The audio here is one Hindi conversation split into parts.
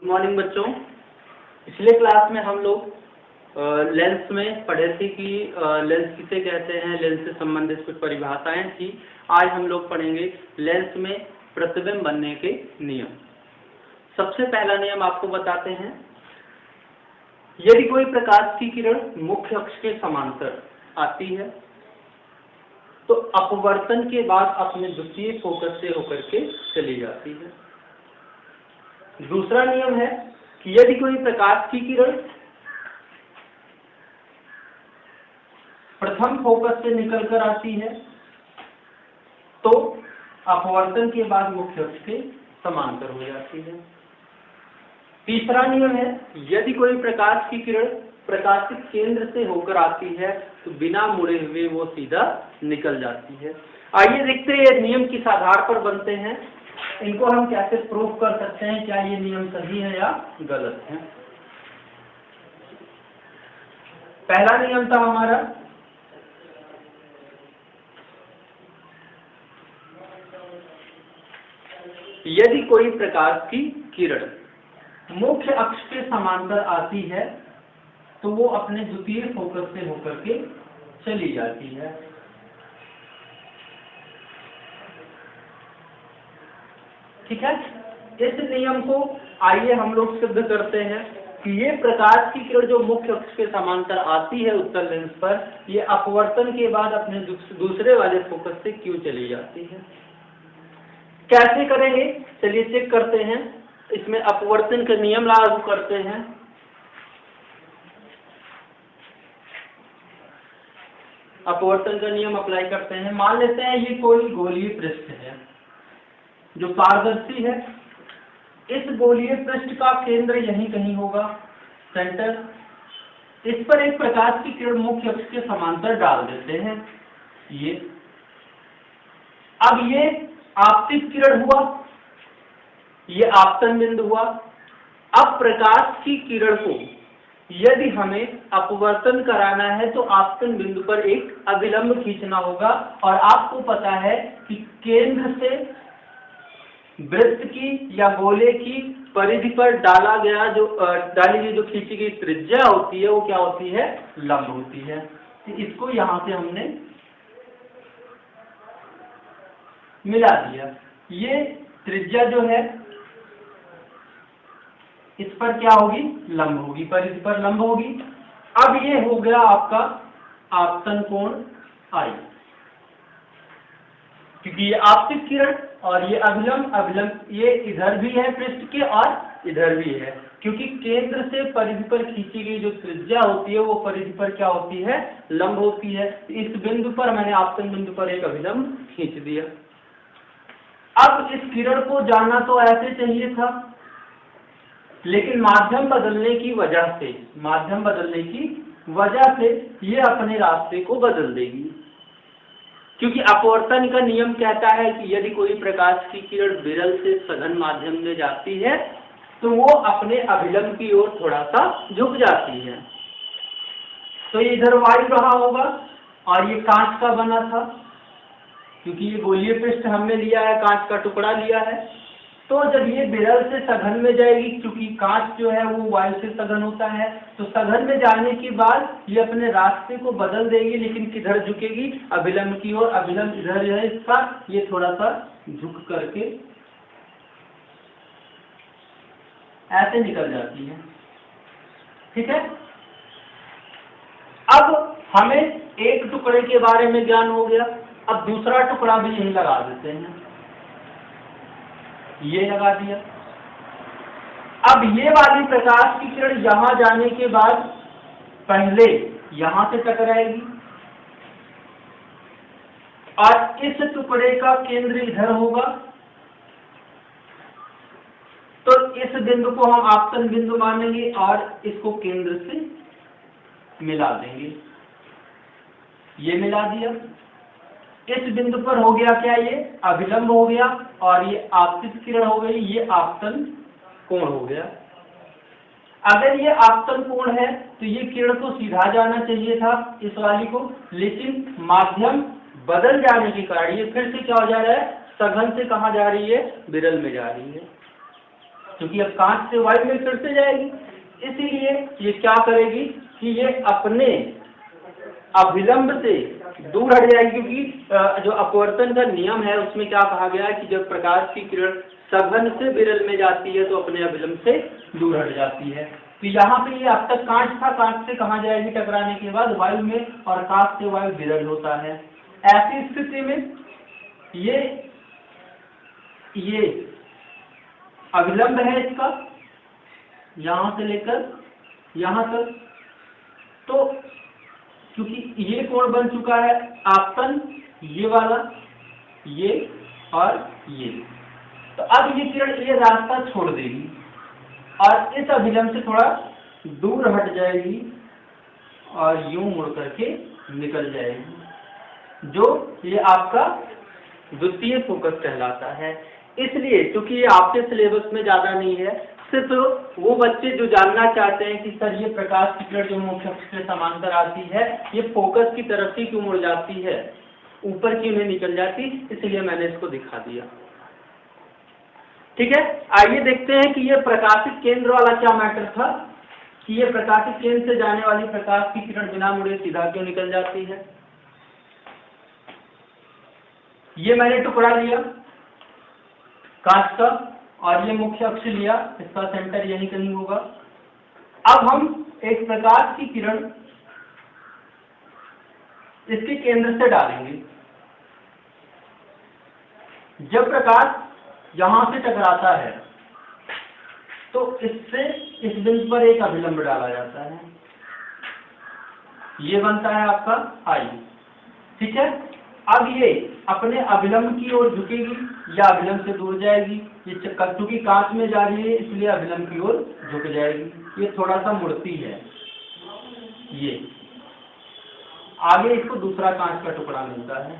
मॉर्निंग बच्चों। पिछले क्लास में हम लोग लेंस में पढ़े थे कि लेंस किसे कहते हैं, लेंस से संबंधित कुछ परिभाषाएं थी। आज हम लोग पढ़ेंगे लेंस में प्रतिबिंब बनने के नियम। सबसे पहला नियम आपको बताते हैं, यदि कोई प्रकाश की किरण मुख्य अक्ष के समांतर आती है तो अपवर्तन के बाद अपने द्वितीय फोकस से होकर के चली जाती है। दूसरा नियम है कि यदि कोई प्रकाश की किरण प्रथम फोकस से निकलकर आती है तो अपवर्तन के बाद मुख्य अक्ष के समांतर हो जाती है। तीसरा नियम है, यदि कोई प्रकाश की किरण प्रकाशित केंद्र से होकर आती है तो बिना मुड़े हुए वो सीधा निकल जाती है। आइए देखते हैं ये नियम किस आधार पर बनते हैं, इनको हम कैसे प्रूव कर सकते हैं, क्या ये नियम सही है या गलत है। पहला नियम था हमारा, यदि कोई प्रकाश की किरण मुख्य अक्ष के समांतर आती है तो वो अपने द्वितीय फोकस से होकर के चली जाती है। ठीक है, इस नियम को आइए हम लोग सिद्ध करते हैं कि ये प्रकाश की किरण जो मुख्य अक्ष के समांतर आती है उत्तल लेंस पर, ये अपवर्तन के बाद अपने दूसरे वाले फोकस से क्यों चली जाती है। कैसे करेंगे, चलिए चेक करते हैं। इसमें अपवर्तन का नियम लागू करते हैं। अपवर्तन का नियम अप्लाई करते हैं। मान लेते हैं ये कोई गोलीय पृष्ठ है जो पारदर्शी है। इस गोलीय पृष्ठ का केंद्र यहीं कहीं होगा, सेंटर। इस पर एक प्रकाश की किरण मुख्य अक्ष के समांतर डाल देते हैं। ये अब ये आपतित किरण हुआ, ये आपतन बिंदु हुआ। अब प्रकाश की किरण को यदि हमें अपवर्तन कराना है तो आपतन बिंदु पर एक अभिलंब खींचना होगा, और आपको पता है कि केंद्र से वृत्त की या गोले की परिधि पर डाली गई जो खींची गई त्रिज्या होती है वो क्या होती है, लंब होती है। तो इसको यहां से हमने मिला दिया। ये त्रिज्या जो है इस पर क्या होगी, लंब होगी, परिधि पर लंब होगी। अब ये हो गया आपका आपतन कोण I, क्योंकि ये आपतित किरण और ये अभिलंब ये इधर भी है पृष्ठ के और इधर भी है, क्योंकि केंद्र से परिधि पर खींची गई जो त्रिज्या होती है वो परिधि पर क्या होती है, लंब होती है। इस बिंदु पर मैंने आपतन बिंदु पर एक अभिलंब खींच दिया। अब इस किरण को जाना तो ऐसे चाहिए था, लेकिन माध्यम बदलने की वजह से ये अपने रास्ते को बदल देगी, क्योंकि अपवर्तन का नियम कहता है कि यदि कोई प्रकाश की किरण विरल से सघन माध्यम में जाती है तो वो अपने अभिलंब की ओर थोड़ा सा झुक जाती है। तो ये इधर वायु रहा होगा और ये कांच का बना था, क्योंकि ये गोलीय पृष्ठ हमने लिया है, कांच का टुकड़ा लिया है। तो जब ये विरल से सघन में जाएगी, क्योंकि कांच जो है वो वायु से सघन होता है, तो सघन में जाने के बाद ये अपने रास्ते को बदल देगी, लेकिन किधर झुकेगी, अभिलंब की ओर। अभिलंब इधर है इसका, ये थोड़ा सा झुक करके ऐसे निकल जाती है। ठीक है, अब हमें एक टुकड़े के बारे में ज्ञान हो गया। अब दूसरा टुकड़ा भी यहीं लगा देते हैं, ये लगा दिया। अब ये वाली प्रकाश की किरण यहां जाने के बाद पहले यहां से टकराएगी और इस टुकड़े का केंद्र इधर होगा, तो इस बिंदु को हम आपतन बिंदु मानेंगे और इसको केंद्र से मिला देंगे। ये मिला दिया। इस बिंदु पर हो गया क्या, ये अभिलंब हो गया और ये आपतित किरण हो गई, ये आपतन कोण हो गया। अगर ये आपतन कोण है तो ये किरण को सीधा जाना चाहिए था इस वाली को, लेकिन माध्यम बदल जाने के कारण ये फिर से क्या हो जा रहा है, सघन से कहां जा रही है, विरल में जा रही है। क्योंकि अब कांच से वायु में फिर से जाएगी, इसीलिए ये क्या करेगी कि ये अपने अभिलंब से दूर हट जाएगी, क्योंकि जो अपवर्तन का नियम है उसमें क्या कहा गया है कि जब प्रकाश की किरण सघन से विरल में जाती है तो अपने अभिलंब से दूर हट जाती है। तो यहाँ पे ये अब तक कांच था, कांच से कहाँ जाएगी टकराने के बाद? वायु में, और कांच से वायु विरल होता है। ऐसी स्थिति में ये अभिलंब है इसका, यहां से लेकर यहां तक, तो क्योंकि ये कोण बन चुका है आपतन, ये वाला, ये और ये, तो अब ये किरण ये रास्ता छोड़ देगी और इस अभिलंब से थोड़ा दूर हट जाएगी और यूं मुड़ करके निकल जाएगी, जो ये आपका द्वितीय फोकस कहलाता है। इसलिए क्योंकि ये आपके सिलेबस में ज्यादा नहीं है, सिर्फ वो बच्चे जो जानना चाहते हैं कि सर ये प्रकाश की किरण जो मुख्य अक्ष के समांतर आती है ये फोकस की तरफ ही क्यों मुड़ जाती है, ऊपर क्यों नहीं निकल जाती, इसलिए मैंने इसको दिखा दिया। ठीक है, आइए देखते हैं कि ये प्रकाशित केंद्र वाला क्या मैटर था, कि ये प्रकाशित केंद्र से जाने वाली प्रकाश की किरण बिना मुड़े सीधा क्यों निकल जाती है। ये मैंने टुकड़ा लिया कांच का और ये मुख्य अक्ष लिया, इसका सेंटर यहीं कहीं होगा। अब हम एक प्रकाश की किरण इसके केंद्र से डालेंगे। जब प्रकाश यहां से टकराता है तो इससे इस बिंदु पर एक अभिलंब डाला जाता है, ये बनता है आपका आई। ठीक है, अब ये अपने अभिलंब की ओर झुकेगी या अभिलंब से दूर जाएगी, ये क्योंकि कांच में जा रही है इसलिए अभिलंब की ओर झुक जाएगी, ये थोड़ा सा मुड़ती है। ये आगे इसको दूसरा कांच का टुकड़ा मिलता है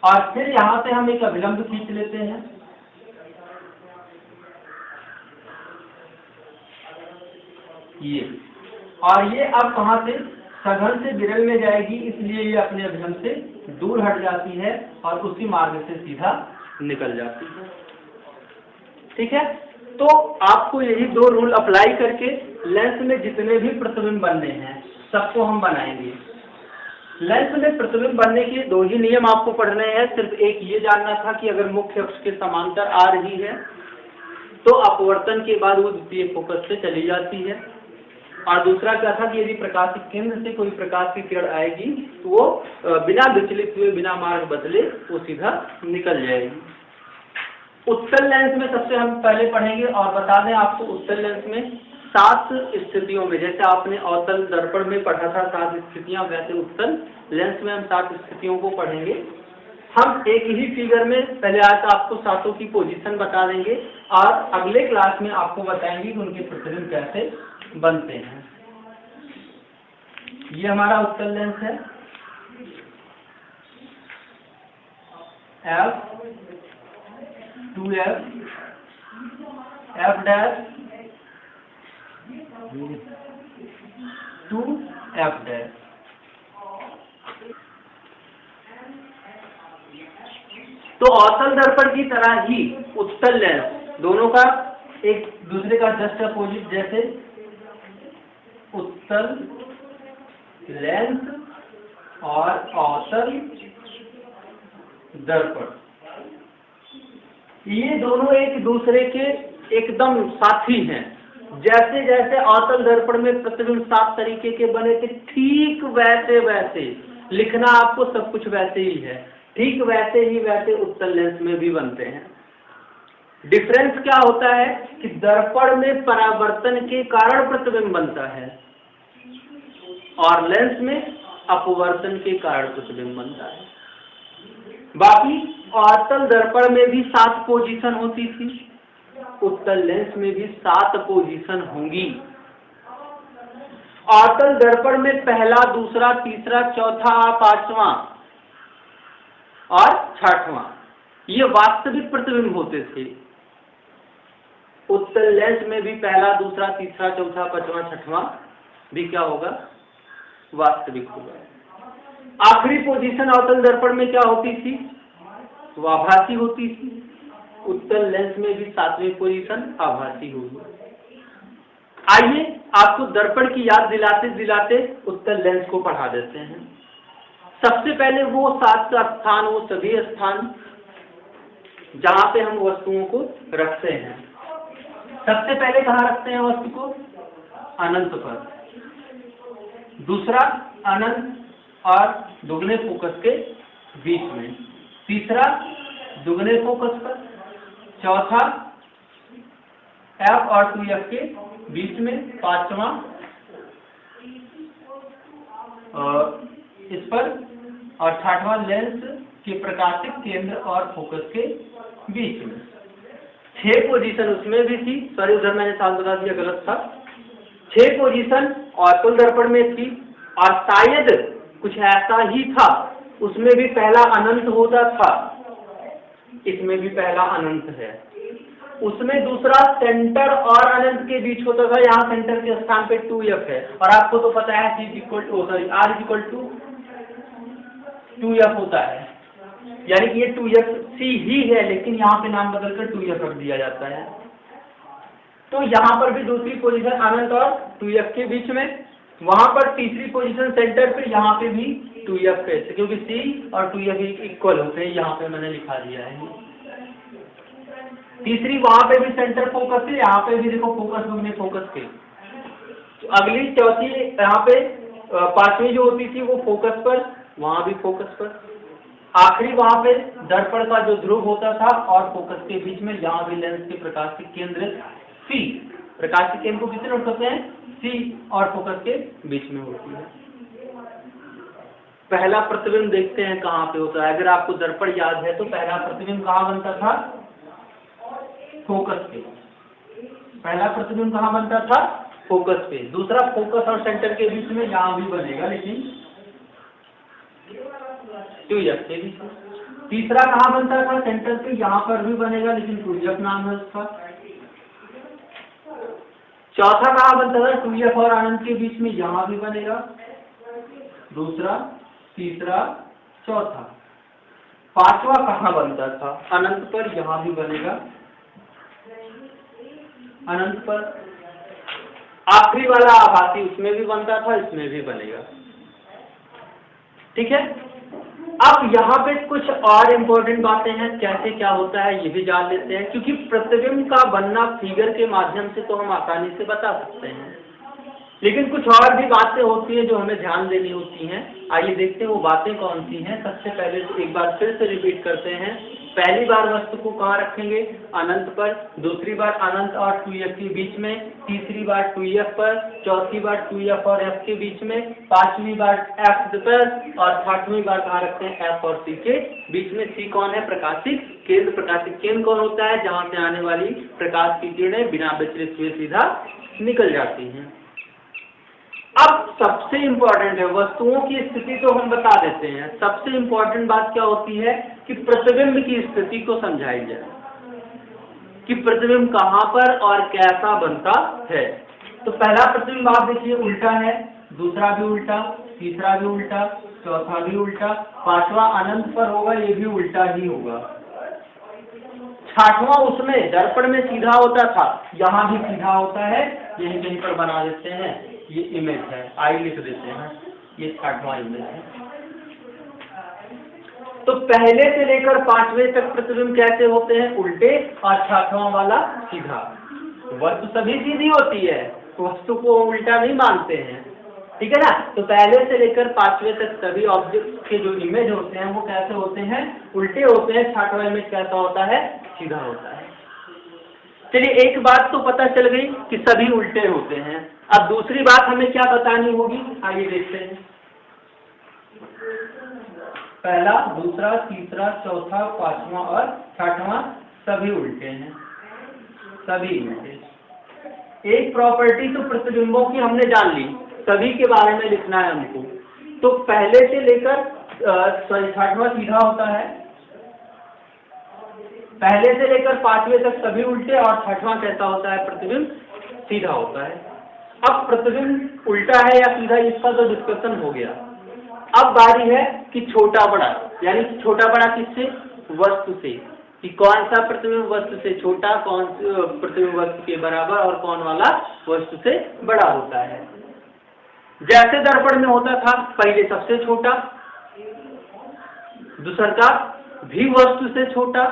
और फिर यहां से हम एक अभिलंब खींच लेते हैं, ये, और ये अब कहां से सघन से विरल में जाएगी, इसलिए ये अपने अभिलंब से दूर हट जाती है और उसी मार्ग से सीधा निकल जाती है। ठीक है, तो आपको यही दो रूल अप्लाई करके लेंस में जितने भी प्रतिबिंब बनने हैं सबको हम बनाएंगे। लेंस में प्रतिबिंब बनने के दो ही नियम आपको पढ़ने हैं, सिर्फ एक ये जानना था कि अगर मुख्य अक्ष के समांतर आ रही है तो अपवर्तन के बाद वो द्वितीय फोकस से चली जाती है, और दूसरा क्या था कि यदि प्रकाशित केंद्र से कोई प्रकाश की किरण आएगी तो वो बिना विचलित हुए, बिना मार्ग बदले वो सीधा निकल जाएगी। उत्तल लेंस में सबसे हम पहले पढ़ेंगे, और बता दें आपको उत्तल लेंस में 7 स्थितियों में, जैसे आपने अवतल दर्पण में पढ़ा था 7 स्थितियां, वैसे उत्तल लेंस में हम 7 स्थितियों को पढ़ेंगे। हम एक ही फिगर में पहले आज आपको 7 की पोजीशन बता देंगे और अगले क्लास में आपको बताएंगे कि उनके प्रतिबिंब कैसे बनते हैं। ये हमारा उत्तल लेंस है, F, 2F, F dash, 2F dash. तो अवतल दर्पण की तरह ही उत्तल लेंस दोनों का एक दूसरे का जस्ट अपोजिट, जैसे उत्तल लेंस और अवतल दर्पण, ये दोनों एक दूसरे के एकदम साथी हैं। जैसे जैसे अवतल दर्पण में प्रतिबिंब 7 तरीके के बने थे, ठीक वैसे वैसे लिखना आपको सब कुछ वैसे ही है, ठीक वैसे ही वैसे उत्तल लेंस में भी बनते हैं। डिफरेंस क्या होता है कि दर्पण में परावर्तन के कारण प्रतिबिंब बनता है और लेंस में अपवर्तन के कारण प्रतिबिंब बनता है। बाकी अवतल दर्पण में भी 7 पोजीशन होती थी, उत्तल लेंस में भी 7 पोजीशन होंगी। अवतल दर्पण में पहला, दूसरा, तीसरा, चौथा, 5वां और 6वां ये वास्तविक प्रतिबिंब होते थे। उत्तल लेंस में भी पहला, दूसरा, तीसरा, चौथा, 5वां, 6वां भी क्या होगा, वास्तविक होगा। आखिरी पोजीशन अवतल दर्पण में क्या होती थी, वो आभासी होती थी। उत्तल लेंस में भी 7वीं पोजीशन आभासी होगी। आइए आपको दर्पण की याद दिलाते दिलाते उत्तल लेंस को पढ़ा देते हैं। सबसे पहले वो 7 स्थान, वो सभी स्थान जहां पे हम वस्तुओं को रखते हैं। सबसे पहले कहाँ रखते हैं वस्तु को? अनंत पर। दूसरा अनंत और दुगने फोकस के बीच में। तीसरा दुगने फोकस पर। चौथा F और 2F के बीच में। पांचवा इस पर। और छठवां लेंस के प्रकाशिक केंद्र और फोकस के बीच में। 6 पोजीशन उसमें भी थी, सॉरी उधर मैंने साल बता दिया, गलत था। 6 पोजीशन ऑटो दर्पण में थी और शायद कुछ ऐसा ही था, उसमें भी पहला अनंत होता था, इसमें भी पहला अनंत है। उसमें दूसरा सेंटर और अनंत के बीच होता था, यहाँ सेंटर के स्थान पे 2F है और आपको तो पता है R इक्वल टू 2F होता है, यानी कि ये 2FC ही है, लेकिन यहाँ पे नाम बदलकर 2F रख दिया जाता है। तो यहाँ पर भी दूसरी पोजीशन अनंत और 2F के बीच में, वहां पर तीसरी पोजीशन सेंटर पे, यहाँ पे भी 2F है, क्योंकि C और 2F इक्वल होते हैं, यहाँ पे मैंने लिखा दिया है। तीसरी वहां पे भी सेंटर फोकस है, यहाँ पे भी देखो फोकस दुगने फोकस के। तो अगली चौथी यहाँ पे 5वीं जो होती थी वो फोकस पर, वहां भी फोकस पर। आखिरी वहां पे दर्पण का जो ध्रुव होता था और फोकस के बीच में, यहाँ भी लेंस के प्रकाशिक केंद्र C, प्रकाशिक केंद्र को कितने नोट करते हैं? C और फोकस के बीच में होती है। पहला प्रतिबिंब देखते हैं कहाँ पे होता है। अगर आपको दर्पण याद है तो पहला प्रतिबिंब कहाँ बनता था? फोकस पे। पहला प्रतिबिंब कहाँ बनता था? फोकस पे। दूसरा फोकस और सेंटर के बीच में, यहाँ भी बनेगा लेकिन 2F के बीच में। तीसरा कहाँ बनता था? सेंटर पे, यहाँ पर भी बनेगा लेकिन 2F नाम है उसका। चौथा कहाँ बनता था? 2F और अनंत के बीच में, यहाँ भी बनेगा। दूसरा, तीसरा, चौथा। पांचवा कहाँ बनता था? अनंत पर, यहाँ भी बनेगा अनंत पर। आखिरी वाला आभासी, उसमें भी बनता था, इसमें भी बनेगा। ठीक है। अब यहाँ पे कुछ और इम्पोर्टेंट बातें हैं, कैसे क्या होता है ये भी जान लेते हैं, क्योंकि प्रतिबिंब का बनना फिगर के माध्यम से तो हम आसानी से बता सकते हैं, लेकिन कुछ और भी बातें होती हैं जो हमें ध्यान देनी होती हैं। आइए देखते हैं वो बातें कौन सी हैं। सबसे पहले तो एक बार फिर से रिपीट करते हैं। पहली बार वस्तु को कहाँ रखेंगे? अनंत पर। दूसरी बार अनंत और 2F के बीच में। तीसरी बार 2F पर। चौथी बार 2F और F के बीच में। पांचवी बार F पर। और छठवीं बार कहाँ रखते हैं? F और C के बीच में। C कौन है? प्रकाशिक केंद्र। प्रकाशिक केंद्र कौन होता है? जहाँ से आने वाली प्रकाश की किरणें बिना विचलित हुए सीधा निकल जाती हैं। अब सबसे इम्पोर्टेंट है, वस्तुओं की स्थिति तो हम बता देते हैं, सबसे इम्पोर्टेंट बात क्या होती है कि प्रतिबिंब की स्थिति को समझाई जाए कि प्रतिबिंब कहाँ पर और कैसा बनता है। तो पहला प्रतिबिंब आप देखिए उल्टा है, दूसरा भी उल्टा, तीसरा भी उल्टा, चौथा भी उल्टा, पांचवा अनंत पर होगा, ये भी उल्टा ही होगा। छठवां उसमें दर्पण में सीधा होता था, यहाँ भी सीधा होता है, यहीं कहीं पर बना देते हैं, ये इमेज है, आई लिख देते हैं, ये छठवां इमेज है। तो पहले से लेकर 5वें तक प्रतिबिंब कैसे होते हैं? उल्टे, और छठवां वाला सीधा। वस्तु सभी सीधी होती है, वस्तु को उल्टा नहीं मानते हैं, ठीक है ना। तो पहले से लेकर 5वें तक सभी ऑब्जेक्ट के जो इमेज होते हैं वो कैसे होते हैं? उल्टे होते हैं। छठवां इमेज कैसा होता है? सीधा होता है। चलिए एक बात तो पता चल गई कि सभी उल्टे होते हैं। अब दूसरी बात हमें क्या बतानी होगी, आइए देखते हैं। पहला, दूसरा, तीसरा, चौथा, पांचवा और छठवां सभी उल्टे हैं, सभी उल्टे। एक प्रॉपर्टी तो प्रतिबिंबों की हमने जान ली, सभी के बारे में लिखना है हमको। तो पहले से लेकर छठवां सीधा होता है, पहले से लेकर 5वें तक सभी उल्टे, और छठवां कैसा होता है? प्रतिबिंब सीधा होता है। अब प्रतिबिंब उल्टा है या सीधा, इसका तो डिस्कशन हो गया। अब बारी है कि छोटा बड़ा, यानी छोटा बड़ा किससे? वस्तु से। कि कौन सा प्रतिबिंब वस्तु से छोटा, कौन सा प्रतिबिंब वस्तु के बराबर और कौन वाला वस्तु से बड़ा होता है। जैसे दर्पण में होता था, पहले सबसे छोटा, दूसरा भी वस्तु से छोटा,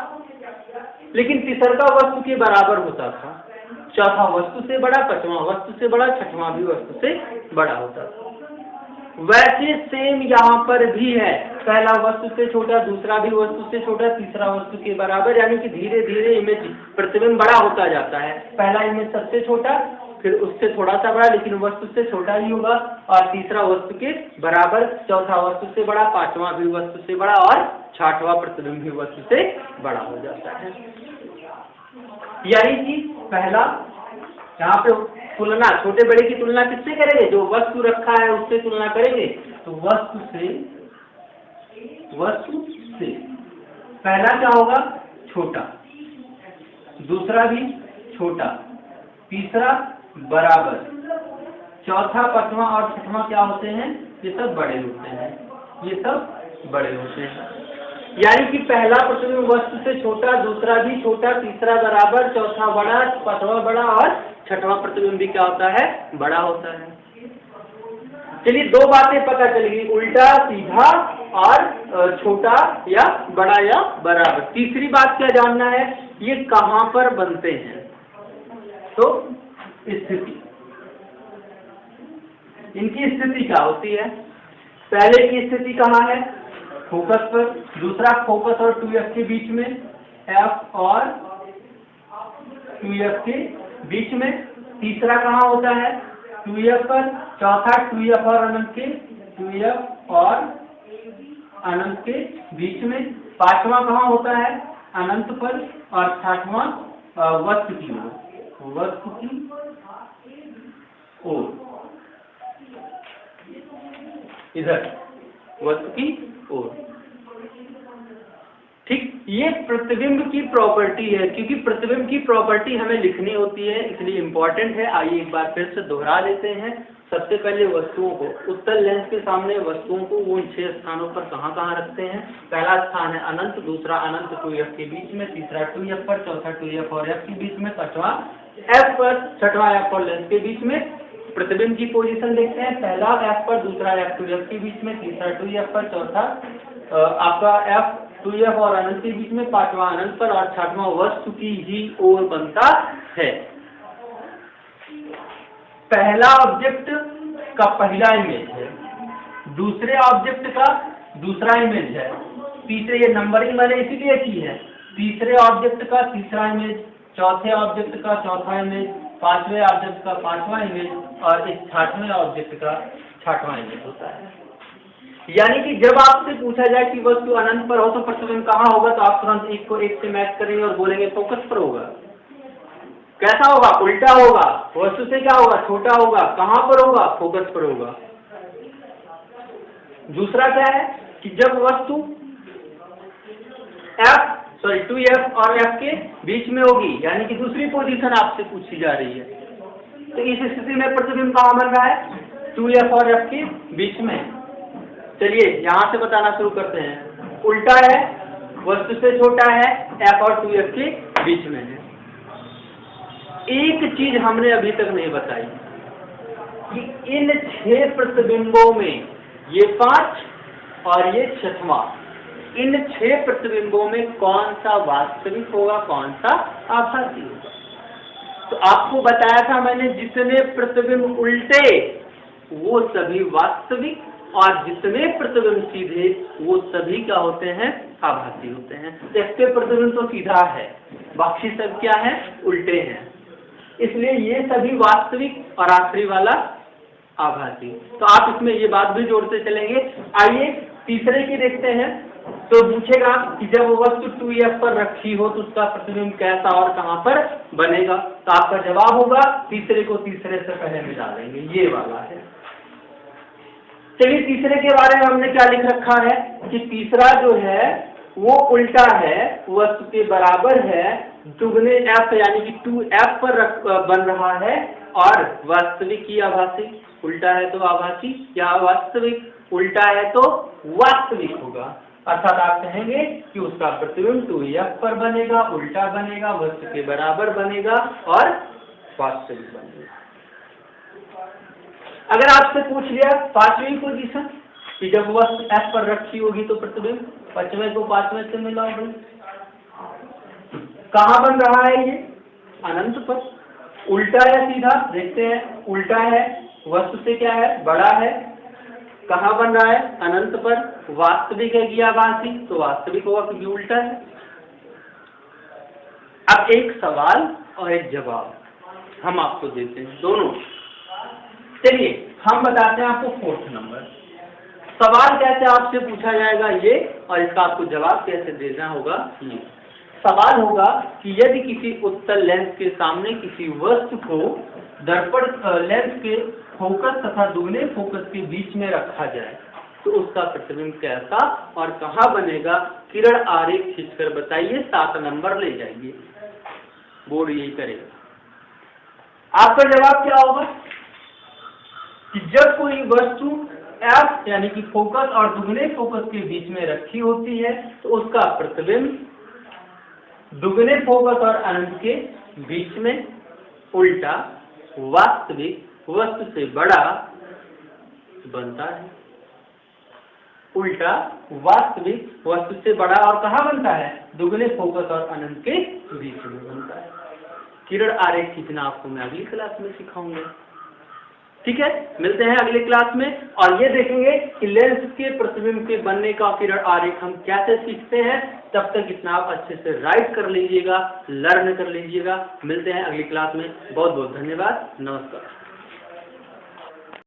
लेकिन तीसरा वस्तु के बराबर होता था, चौथा वस्तु से बड़ा, पांचवा वस्तु से बड़ा, छठवां भी वस्तु से बड़ा होता था। वैसे सेम यहाँ पर भी है, पहला वस्तु से छोटा, दूसरा भी वस्तु से छोटा, तीसरा वस्तु के बराबर, यानी कि धीरे धीरे इमेज प्रतिबिंब बड़ा होता जाता है। पहला इमेज सबसे छोटा, फिर उससे थोड़ा सा बड़ा, लेकिन वस्तु से छोटा ही होगा, और तीसरा वस्तु के बराबर, चौथा वस्तु से बड़ा, पांचवा भी वस्तु से बड़ा, और छठवां प्रतिबिंब भी वस्तु से बड़ा हो जाता है। यानी कि पहला यहाँ पे तुलना, छोटे बड़े की तुलना किससे करेंगे? जो वस्तु रखा है उससे तुलना करेंगे। तो वस्तु से पहला क्या होगा? छोटा, दूसरा भी छोटा, तीसरा बराबर, चौथा, पांचवा और छठवां क्या होते हैं? ये सब बड़े होते हैं, ये सब बड़े होते हैं। यानी कि पहला प्रतिबिंब वस्तु से छोटा, दूसरा भी छोटा, तीसरा बराबर, चौथा बड़ा, पांचवा बड़ा और छठवां प्रतिबिंब भी क्या होता है? बड़ा होता है। चलिए दो बातें पता चलेगी, उल्टा, सीधा और छोटा या बड़ा या बराबर। तीसरी बात क्या जानना है? ये कहां पर बनते हैं? तो स्थिति, इनकी स्थिति क्या होती है? पहले की स्थिति कहाँ है? फोकस पर, दूसरा फोकस और 2f के बीच में, f और 2f के बीच में, तीसरा कहाँ होता है? 2f पर, चौथा 2f और अनंत के, 2f और अनंत के बीच में, पांचवा कहाँ होता है? अनंत पर, और छठवां वस्तु की ओर, वस्तु की ओर, इधर वस्तु की ओर। ठीक, ये प्रतिबिंब की प्रॉपर्टी है, क्योंकि प्रतिबिंब की प्रॉपर्टी हमें लिखनी होती है, इसलिए इम्पोर्टेंट है। आइए एक बार फिर से दोहरा लेते हैं। सबसे पहले वस्तुओं को, उत्तल लेंस के सामने वस्तुओं को वो 6 स्थानों पर कहाँ कहाँ रखते हैं? पहला स्थान है अनंत, दूसरा अनंत 2f के बीच में, तीसरा 2f पर, चौथा 2f और f के बीच में, पांचवा f पर, छठवां f और लेंस के बीच में। प्रतिबिंब की पोजीशन देखते हैं, पहला f पर, दूसरा f 2f के बीच में, तीसरा 2f पर, चौथा आपका f 2f और अनंत के बीच में, पांचवा अनंत पर, और छठवां वस्तु की ही ओर बनता है। पहला ऑब्जेक्ट का पहला इमेज है, दूसरे ऑब्जेक्ट का दूसरा इमेज है, तीसरे, ये नंबरिंग मैंने इसीलिए की है, तीसरे ऑब्जेक्ट का तीसरा इमेज, चौथे ऑब्जेक्ट का चौथा इमेज, पांचवें ऑब्जेक्ट का पांचवा इमेज, और इस छठवें ऑब्जेक्ट का छठवां इमेज होता है। यानी कि जब आपसे पूछा जाए कि वस्तु अनंत पर हो तो प्रतिबिंब कहाँ होगा, तो आप तुरंत एक को एक से मैच करेंगे और बोलेंगे फोकस पर होगा। कैसा होगा? उल्टा होगा, वस्तु से क्या होगा? छोटा होगा। कहाँ पर होगा? फोकस पर होगा। दूसरा क्या है कि जब वस्तु 2f और f के बीच में होगी, यानी कि दूसरी पोजीशन आपसे पूछी जा रही है, तो इस स्थिति में प्रतिबिंब कहाँ बन रहा है? 2f और f के बीच में। चलिए यहाँ से बताना शुरू करते हैं। उल्टा है, वस्तु से छोटा है, f और 2f के बीच में है। एक चीज हमने अभी तक नहीं बताई कि इन 6 प्रतिबिंबों में, ये 5 और ये 6वां, इन 6 प्रतिबिंबों में कौन सा वास्तविक होगा, कौन सा आभासी होगा? तो आपको बताया था मैंने, जितने प्रतिबिंब उल्टे वो सभी वास्तविक, और जितने प्रतिबिंब सीधे वो सभी क्या होते हैं? आभासी होते हैं। इसके प्रतिबिंब तो सीधा है, बाकी सब क्या है? उल्टे हैं, इसलिए ये सभी वास्तविक और आखिरी वाला आभासी। तो आप इसमें ये बात भी जोड़ते चलेंगे। आइए तीसरे की देखते हैं। तो पूछेगा कि जब वस्तु 2f पर रखी हो तो उसका प्रतिबिंब कैसा और कहां पर बनेगा, तो आपका जवाब होगा, तीसरे को तीसरे से पहले मिला देंगे, ये वाला है। चलिए तीसरे के बारे में हमने क्या लिख रखा है कि तीसरा जो है वो उल्टा है, वस्तु के बराबर है, दुगने f यानी कि 2f पर बन रहा है, और वास्तविक ही आभासी। उल्टा है तो आभासी, या वास्तविक, उल्टा है तो वास्तविक होगा। अर्थात आप कहेंगे कि उसका प्रतिबिंब 2f पर बनेगा, उल्टा बनेगा, वस्तु के बराबर बनेगा और वास्तविक बनेगा। अगर आपसे पूछ लिया पांचवी पोजीशन कि जब वस्तु f पर रखी होगी तो प्रतिबिंब 5वें को 5वें से मिलाओगे, कहाँ बन रहा है ये? अनंत पर। उल्टा है सीधा, देखते हैं। उल्टा है, वस्तु से क्या है? बड़ा है। कहाँ बन रहा है? अनंत पर। वास्तविक है कि आभासी? तो वास्तविक होगा क्योंकि उल्टा है। अब एक सवाल और एक जवाब हम आपको देते हैं दोनों। चलिए हम बताते हैं आपको 4th नंबर। सवाल कैसे आपसे पूछा जाएगा ये, और इसका आपको जवाब कैसे देना होगा ये। सवाल होगा कि यदि किसी उत्तल लेंस के सामने किसी वस्तु को दर्पण लेंस के फोकस तथा दुगने फोकस के बीच में रखा जाए तो उसका प्रतिबिंब कैसा और कहाँ बनेगा? किरण आरेख खींचकर बताइए, 7 नंबर ले जाइए। बोर्ड यही करेगा। आपका जवाब क्या होगा कि जब कोई वस्तु F यानी कि फोकस और दुगने फोकस के बीच में रखी होती है तो उसका प्रतिबिंब दुगने फोकस और अनंत के बीच में उल्टा वास्तविक वस्तु से बड़ा बनता है। उल्टा वास्तविक वस्तु से बड़ा और कहाँ बनता है? दुगने फोकस और अनंत के बीच में बनता है। किरण आरेख खींचना आपको मैं अगली क्लास में सिखाऊंगा। ठीक है, मिलते हैं अगली क्लास में और ये देखेंगे कि लेंस के प्रतिबिंब के बनने का किरण आरेख हम कैसे सीखते हैं। तब तक इतना आप अच्छे से राइट कर लीजिएगा, लर्न कर लीजिएगा। मिलते हैं अगली क्लास में। बहुत बहुत धन्यवाद। नमस्कार।